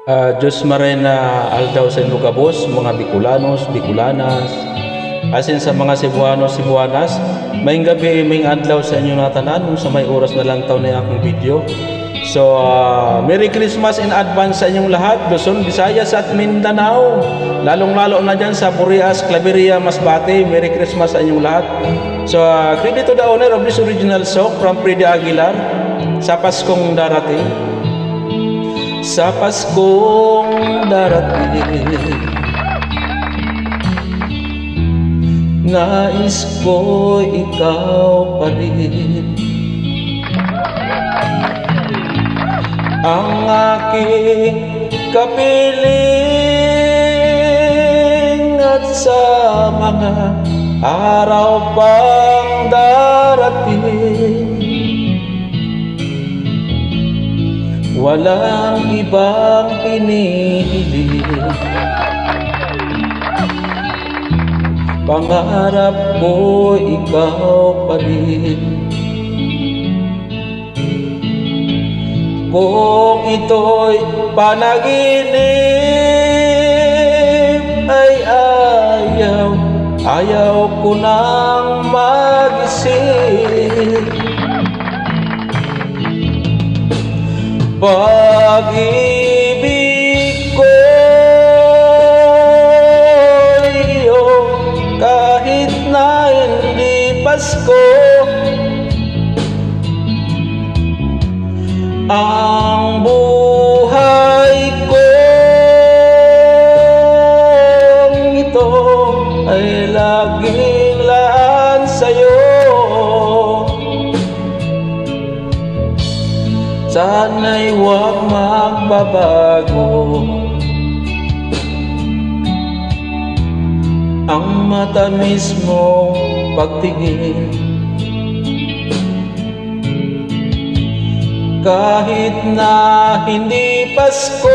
Diyos Marena Aldaw sa inyo kabos, mga Bicolanos, Bicolanas, asin sa mga Cebuanos, Cebuanas, maing gabi, maing adlaw sa inyo natanan, sa may oras na lang taon na akong video. So, Merry Christmas in advance sa inyong lahat, Luzon, Visayas at Mindanao. Lalong-lalo na dyan sa Burias, Claveria, Masbate, Merry Christmas sa inyong lahat. So, credit to the owner of this original song from Freddy Aguilar, sa Paskong Darating. Sa Paskong darating, nais ko ikaw pa rin, ang aking kapiling, at sa mga araw pang darating, walang ibang pinihiling. Pangarap ko ikaw pa rin. Kung ito'y panaginip, ay ayaw ko nang magising. Pag-ibig ko iyo, kahit na hindi Pasko, ang buhay ko ito ay laging laan sa'yo. Sana'y huwag magbabago ang matamis mong pagtingin, kahit na hindi Pasko,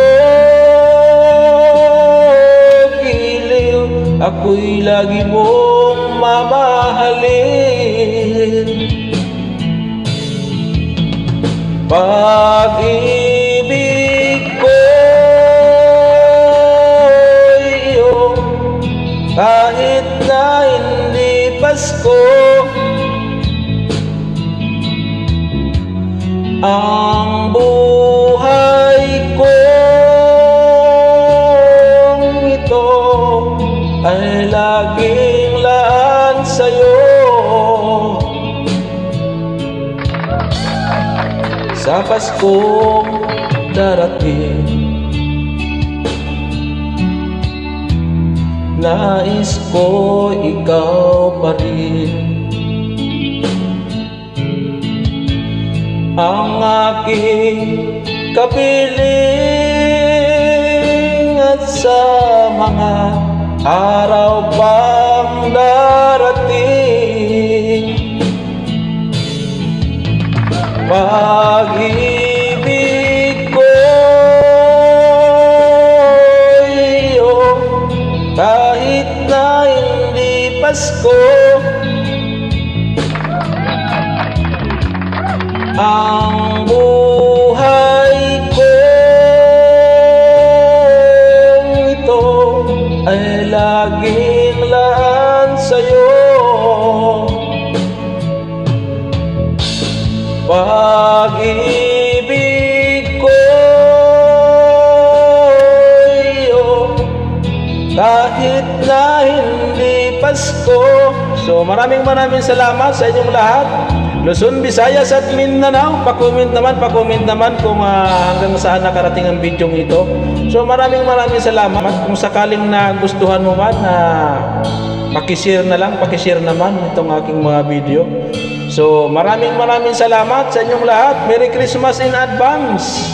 giliw, ako'y lagi mong mamahalin. Pag-ibig ko iyo, kahit na hindi Pasko, ang buhay ko ito ay laging laan sa'yo. Sa Paskong darating, nais ko ikaw pa rin, ang aking kapiling, at sa mga araw pang darating, pag-ibig ko iyo, kahit na hindi Pasko, ang buhay ko ito ay laging laan sa'yo. Pag-ibig ko iyo, kahit na hindi Pasko. So maraming salamat sa inyong lahat, Luzon, Visayas at Mindanao. Pa-comment naman kung hanggang saan nakarating ang video ito. So maraming salamat. Kung sakaling nagustuhan mo man, pakishare naman itong aking mga video. So maraming salamat sa inyong lahat. Merry Christmas in advance.